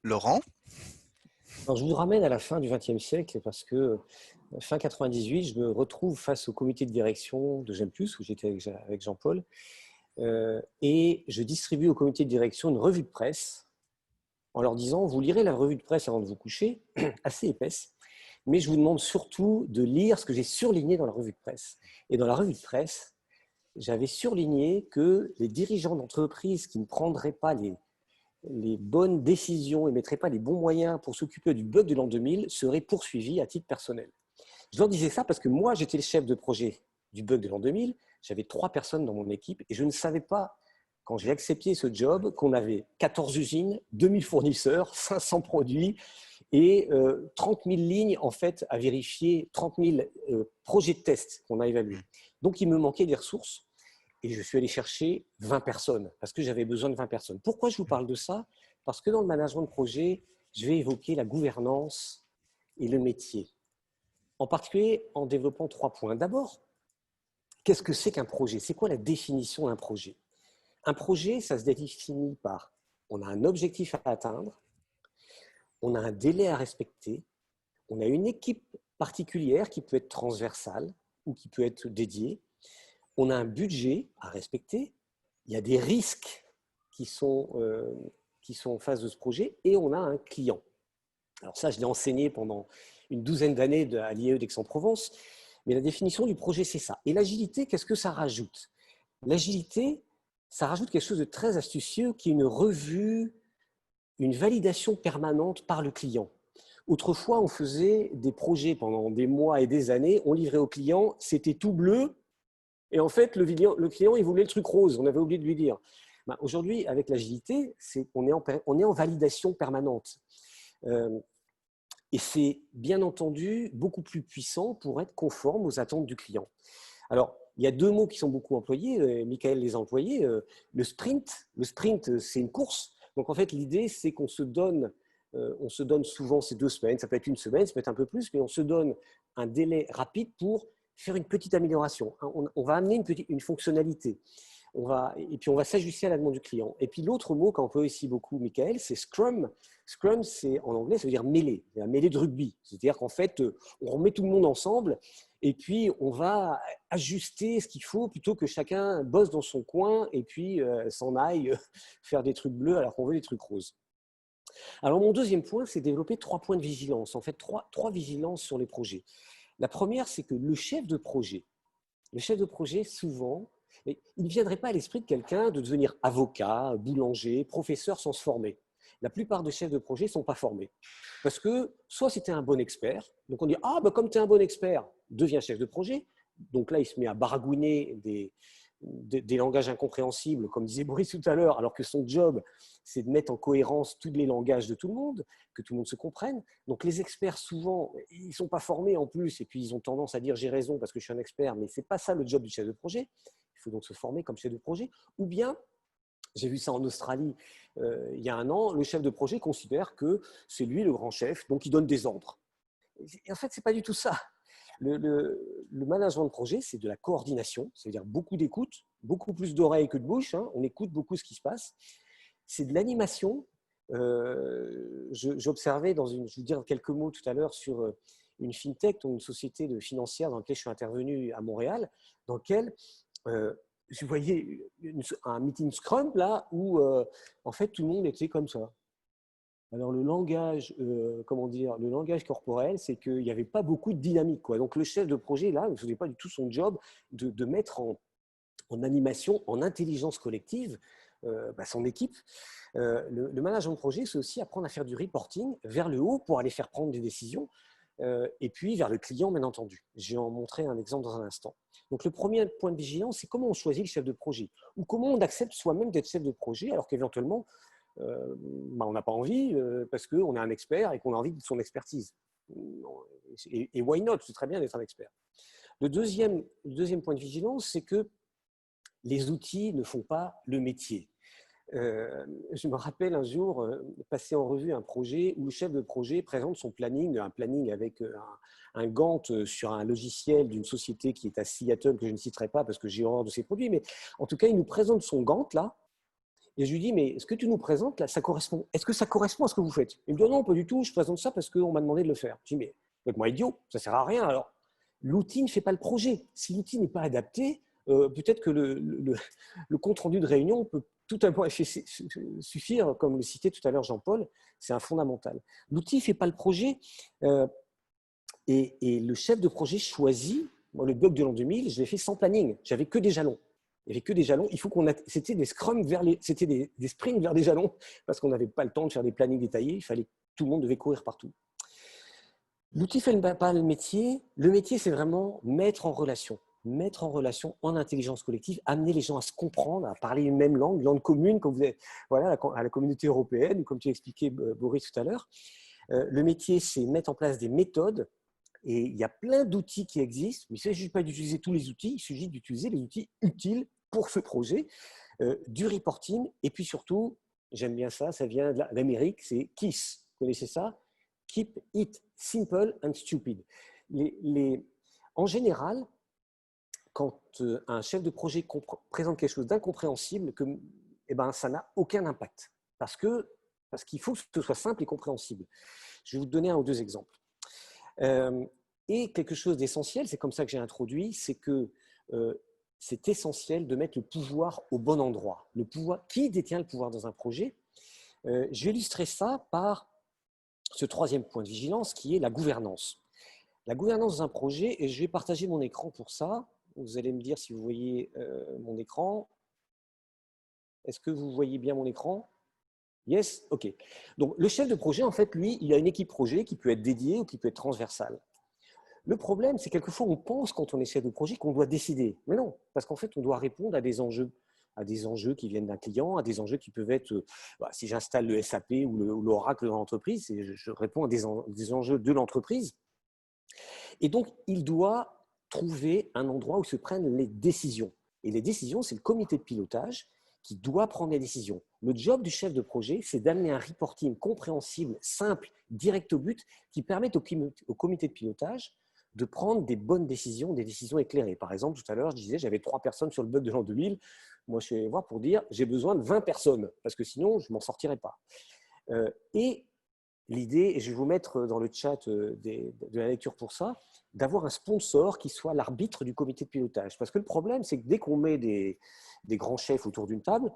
Laurent? Alors, je vous ramène à la fin du XXe siècle parce que fin 98, je me retrouve face au comité de direction de J'aime Plus, où j'étais avec Jean-Paul, et je distribue au comité de direction une revue de presse en leur disant, vous lirez la revue de presse avant de vous coucher, assez épaisse, mais je vous demande surtout de lire ce que j'ai surligné dans la revue de presse. Et dans la revue de presse, j'avais surligné que les dirigeants d'entreprises qui ne prendraient pas les bonnes décisions et ne mettraient pas les bons moyens pour s'occuper du bug de l'an 2000 seraient poursuivis à titre personnel. Je leur disais ça parce que moi, j'étais le chef de projet du bug de l'an 2000. J'avais 3 personnes dans mon équipe et je ne savais pas, quand j'ai accepté ce job, qu'on avait 14 usines, 2000 fournisseurs, 500 produits et 30 000 lignes en fait, à vérifier, 30 000 projets de test qu'on a évalués. Donc, il me manquait des ressources et je suis allé chercher 20 personnes parce que j'avais besoin de 20 personnes. Pourquoi je vous parle de ça? Parce que dans le management de projet, je vais évoquer la gouvernance et le métier. En particulier en développant 3 points. D'abord, qu'est-ce que c'est qu'un projet? C'est quoi la définition d'un projet? Un projet, ça se définit par on a un objectif à atteindre, on a un délai à respecter, on a une équipe particulière qui peut être transversale ou qui peut être dédiée, on a un budget à respecter, il y a des risques qui sont en face de ce projet et on a un client. Alors ça, je l'ai enseigné pendant une douzaine d'années à l'IAE d'Aix-en-Provence, mais la définition du projet, c'est ça. Et l'agilité, qu'est-ce que ça rajoute? L'agilité, ça rajoute quelque chose de très astucieux qui est une revue, une validation permanente par le client. Autrefois, on faisait des projets pendant des mois et des années, on livrait au client, c'était tout bleu, et en fait, le client, il voulait le truc rose, on avait oublié de lui dire. Ben, aujourd'hui, avec l'agilité, on est en validation permanente. Et c'est bien entendu beaucoup plus puissant pour être conforme aux attentes du client. Alors, il y a 2 mots qui sont beaucoup employés, Michael les a employés. Le sprint, c'est une course. Donc en fait, l'idée, c'est qu'on se donne souvent ces 2 semaines, ça peut être une semaine, ça peut être un peu plus, mais on se donne un délai rapide pour faire une petite amélioration. On va amener une fonctionnalité. Et puis on va s'ajuster à la demande du client. Et puis l'autre mot qu'on emploie ici beaucoup, Michael, c'est Scrum. Scrum, c'est en anglais, ça veut dire mêlée, la mêlée de rugby. C'est-à-dire qu'en fait, on remet tout le monde ensemble et puis on va ajuster ce qu'il faut plutôt que chacun bosse dans son coin et puis s'en aille faire des trucs bleus alors qu'on veut des trucs roses. Alors mon deuxième point, c'est développer 3 points de vigilance. En fait, trois vigilances sur les projets. La première, c'est que le chef de projet, souvent, il ne viendrait pas à l'esprit de quelqu'un de devenir avocat, boulanger, professeur sans se former. La plupart des chefs de projet ne sont pas formés. Parce que soit c'était un bon expert, donc on dit « Ah, bah, comme tu es un bon expert, deviens chef de projet ». Donc là, il se met à baragouiner des langages incompréhensibles, comme disait Boris tout à l'heure, alors que son job, c'est de mettre en cohérence tous les langages de tout le monde, que tout le monde se comprenne. Donc les experts, souvent, ils ne sont pas formés en plus, et puis ils ont tendance à dire j'ai raison parce que je suis un expert, mais ce n'est pas ça le job du chef de projet. Il faut donc se former comme chef de projet. Ou bien, j'ai vu ça en Australie il y a un an, le chef de projet considère que c'est lui le grand chef, donc il donne des ordres. Et en fait, ce n'est pas du tout ça. Le management de projet, c'est de la coordination, c'est-à-dire beaucoup d'écoute, beaucoup plus d'oreilles que de bouche, hein, on écoute beaucoup ce qui se passe. C'est de l'animation. J'observais je vais vous dire quelques mots tout à l'heure sur une fintech, une société financière dans laquelle je suis intervenu à Montréal, dans laquelle je voyais un meeting Scrum là où en fait tout le monde était comme ça. Alors le langage, le langage corporel, c'est qu'il n'y avait pas beaucoup de dynamique, quoi. Donc le chef de projet là ne faisait pas du tout son job de mettre en animation, en intelligence collective, son équipe. Le management de projet, c'est aussi apprendre à faire du reporting vers le haut pour aller faire prendre des décisions, et puis vers le client, bien entendu. Je vais en montrer un exemple dans un instant. Donc le premier point de vigilance, c'est comment on choisit le chef de projet, ou comment on accepte soi-même d'être chef de projet, alors qu'éventuellement, on n'a pas envie, parce qu'on est un expert et qu'on a envie de son expertise. Et why not? C'est très bien d'être un expert. Le deuxième point de vigilance, c'est que les outils ne font pas le métier. Je me rappelle un jour passer en revue un projet où le chef de projet présente son planning, un planning avec un Gantt sur un logiciel d'une société qui est à Seattle, que je ne citerai pas parce que j'ai horreur de ces produits, mais en tout cas, il nous présente son Gantt là, Et je lui dis, mais ce que tu nous présentes, là, ça correspond. Est-ce que ça correspond à ce que vous faites? Il me dit, non, pas du tout, je présente ça parce qu'on m'a demandé de le faire. Je dis, mais faites-moi idiot, ça ne sert à rien. Alors, l'outil ne fait pas le projet. Si l'outil n'est pas adapté, peut-être que le compte-rendu de réunion peut tout à fait suffire, comme le citait tout à l'heure Jean-Paul, c'est un fondamental. L'outil ne fait pas le projet et le chef de projet choisit. Moi, le bug de l'an 2000, je l'ai fait sans planning, j'avais que des jalons. Il n'y avait que des jalons. C'était des scrums c'était des sprints vers des jalons parce qu'on n'avait pas le temps de faire des plannings détaillés. Il fallait, tout le monde devait courir partout. L'outil ne fait pas le métier. Le métier, c'est vraiment mettre en relation en intelligence collective, amener les gens à se comprendre, à parler une même langue commune, comme vous êtes, voilà, à la communauté européenne, comme tu expliquais, Boris, tout à l'heure. Le métier, c'est mettre en place des méthodes. Et il y a plein d'outils qui existent, mais il ne s'agit pas d'utiliser tous les outils, il s'agit d'utiliser les outils utiles pour ce projet, du reporting, et puis surtout, j'aime bien ça, ça vient d'Amérique, c'est KISS, vous connaissez ça? Keep it simple and stupid. En général, quand un chef de projet présente quelque chose d'incompréhensible, eh ben, ça n'a aucun impact, parce qu'il faut que ce soit simple et compréhensible. Je vais vous donner un ou deux exemples. Et quelque chose d'essentiel, c'est comme ça que j'ai introduit, c'est que c'est essentiel de mettre le pouvoir au bon endroit. Le pouvoir, qui détient le pouvoir dans un projet? Je vais illustrer ça par ce troisième point de vigilance qui est la gouvernance. La gouvernance d'un projet, et je vais partager mon écran pour ça. Vous allez me dire si vous voyez mon écran. Est-ce que vous voyez bien mon écran? Yes? OK. Donc, le chef de projet, en fait, lui, il a une équipe projet qui peut être dédiée ou qui peut être transversale. Le problème, c'est quelquefois, on pense, quand on est chef de projet, qu'on doit décider. Mais non, parce qu'en fait, on doit répondre à des enjeux qui viennent d'un client, à des enjeux qui peuvent être, si j'installe le SAP ou l'Oracle dans l'entreprise, je réponds à des enjeux de l'entreprise. Et donc, il doit trouver un endroit où se prennent les décisions. Et les décisions, c'est le comité de pilotage qui doit prendre les décisions. Le job du chef de projet, c'est d'amener un reporting compréhensible, simple, direct au but, qui permette au comité de pilotage de prendre des bonnes décisions, des décisions éclairées. Par exemple, tout à l'heure, je disais, j'avais 3 personnes sur le bug de l'an 2000. Moi, je suis allé voir pour dire, j'ai besoin de 20 personnes, parce que sinon, je ne m'en sortirai pas. Et l'idée, et je vais vous mettre dans le chat de la lecture pour ça, d'avoir un sponsor qui soit l'arbitre du comité de pilotage. Parce que le problème, c'est que dès qu'on met des grands chefs autour d'une table,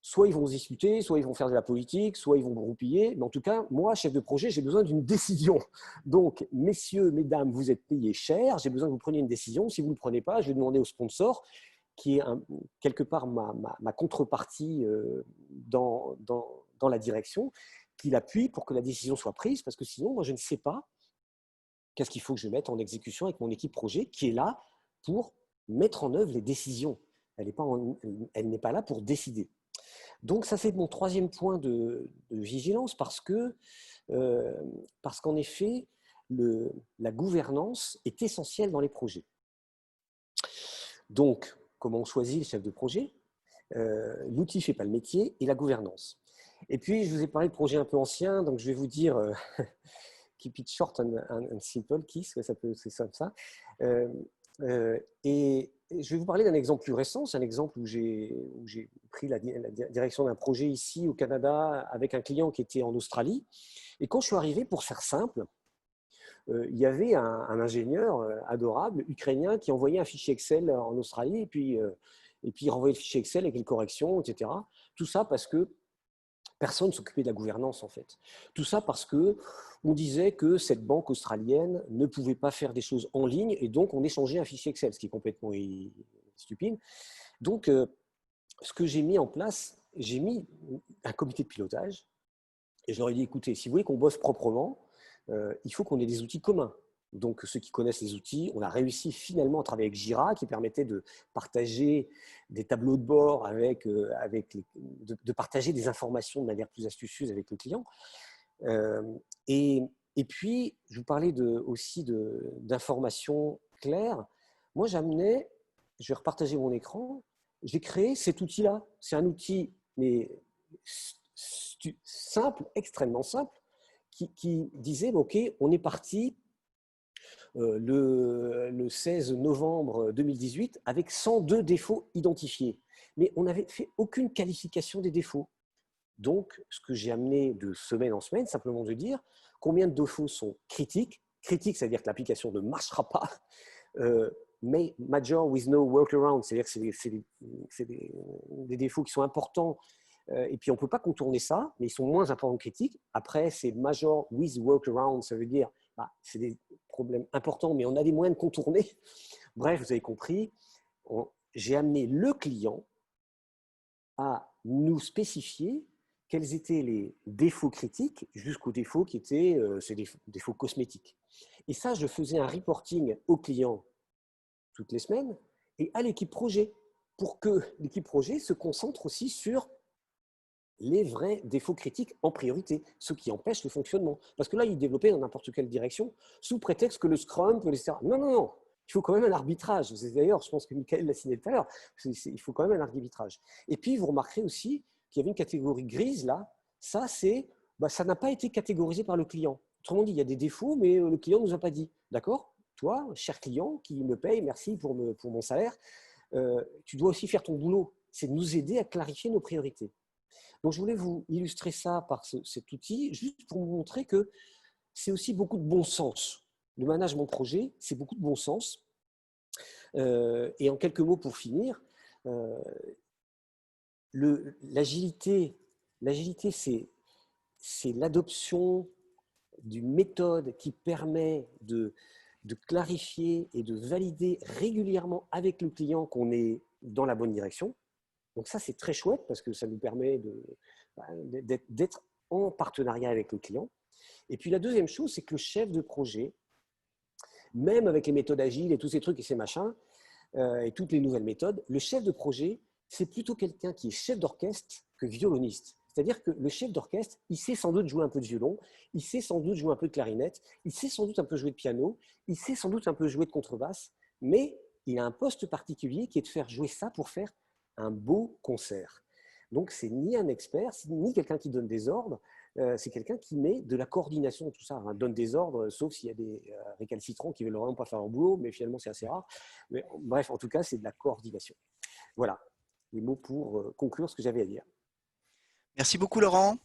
soit ils vont se discuter, soit ils vont faire de la politique, soit ils vont groupiller. Mais en tout cas, moi, chef de projet, j'ai besoin d'une décision. Donc, messieurs, mesdames, vous êtes payés cher, j'ai besoin que vous preniez une décision. Si vous ne le prenez pas, je vais demander au sponsor, qui est quelque part ma contrepartie dans la direction, qu'il appuie pour que la décision soit prise, parce que sinon, moi, je ne sais pas qu'est-ce qu'il faut que je mette en exécution avec mon équipe projet qui est là pour mettre en œuvre les décisions. Elle n'est pas là pour décider. Donc, ça, c'est mon troisième point de vigilance parce qu'en effet, la gouvernance est essentielle dans les projets. Donc, comment on choisit le chef de projet? L'outil ne fait pas le métier et la gouvernance. Et puis, je vous ai parlé de projets un peu anciens, donc je vais vous dire keep it short and simple, KISS, c'est comme ça. Et je vais vous parler d'un exemple plus récent. C'est un exemple où j'ai pris la direction d'un projet ici au Canada avec un client qui était en Australie. Et quand je suis arrivé, pour faire simple, il y avait un ingénieur adorable, ukrainien, qui envoyait un fichier Excel en Australie et puis il renvoyait le fichier Excel avec les corrections, etc. Tout ça parce que personne ne s'occupait de la gouvernance, en fait. Tout ça parce qu'on disait que cette banque australienne ne pouvait pas faire des choses en ligne et donc on échangeait un fichier Excel, ce qui est complètement stupide. Donc, ce que j'ai mis en place, j'ai mis un comité de pilotage et je leur ai dit, écoutez, si vous voulez qu'on bosse proprement, il faut qu'on ait des outils communs. Donc, ceux qui connaissent les outils, on a réussi finalement à travailler avec Jira, qui permettait de partager des tableaux de bord de partager des informations de manière plus astucieuse avec le client. Et puis, je vous parlais aussi d'informations claires. Moi, je vais repartager mon écran, j'ai créé cet outil-là. C'est un outil mais simple, extrêmement simple, qui disait, OK, on est parti le 16 novembre 2018 avec 102 défauts identifiés. Mais on n'avait fait aucune qualification des défauts. Donc, ce que j'ai amené de semaine en semaine, simplement de dire combien de défauts sont critiques. Critique, c'est-à-dire que l'application ne marchera pas. Mais major with no workaround, c'est-à-dire que c'est des défauts qui sont importants et puis on ne peut pas contourner ça, mais ils sont moins importants que critiques. Après, c'est major with workaround, ça veut dire c'est des problèmes importants, mais on a des moyens de contourner. Bref, vous avez compris, j'ai amené le client à nous spécifier quels étaient les défauts critiques jusqu'aux défauts qui étaient ces défauts cosmétiques. Et ça, je faisais un reporting au client toutes les semaines et à l'équipe projet pour que l'équipe projet se concentre aussi sur les vrais défauts critiques en priorité, ceux qui empêchent le fonctionnement. Parce que là, ils développaient dans n'importe quelle direction sous prétexte que le Scrum peut les faire. Non, non, non. Il faut quand même un arbitrage. D'ailleurs, je pense que Michael l'a signé tout à l'heure. Il faut quand même un arbitrage. Et puis, vous remarquerez aussi qu'il y avait une catégorie grise là. Ça, ça n'a pas été catégorisé par le client. Autrement dit, il y a des défauts, mais le client ne nous a pas dit. D'accord? Toi, cher client, qui me paye, merci pour mon salaire, tu dois aussi faire ton boulot. C'est de nous aider à clarifier nos priorités. Donc, je voulais vous illustrer ça par cet outil, juste pour vous montrer que c'est aussi beaucoup de bon sens. Le management projet, c'est beaucoup de bon sens. Et en quelques mots pour finir, l'agilité, c'est l'adoption d'une méthode qui permet de clarifier et de valider régulièrement avec le client qu'on est dans la bonne direction. Donc ça, c'est très chouette parce que ça nous permet d'être en partenariat avec le client. Et puis la deuxième chose, c'est que le chef de projet, même avec les méthodes agiles et tous ces trucs et ces machins, et toutes les nouvelles méthodes, le chef de projet, c'est plutôt quelqu'un qui est chef d'orchestre que violoniste. C'est-à-dire que le chef d'orchestre, il sait sans doute jouer un peu de violon, il sait sans doute jouer un peu de clarinette, il sait sans doute un peu jouer de piano, il sait sans doute un peu jouer de contrebasse, mais il a un poste particulier qui est de faire jouer ça pour faire un beau concert. Donc, c'est ni un expert, ni quelqu'un qui donne des ordres, c'est quelqu'un qui met de la coordination, tout ça, hein, donne des ordres, sauf s'il y a des récalcitrants qui ne veulent vraiment pas faire leur boulot, mais finalement, c'est assez rare. Mais, bref, en tout cas, c'est de la coordination. Voilà les mots pour conclure ce que j'avais à dire. Merci beaucoup, Laurent.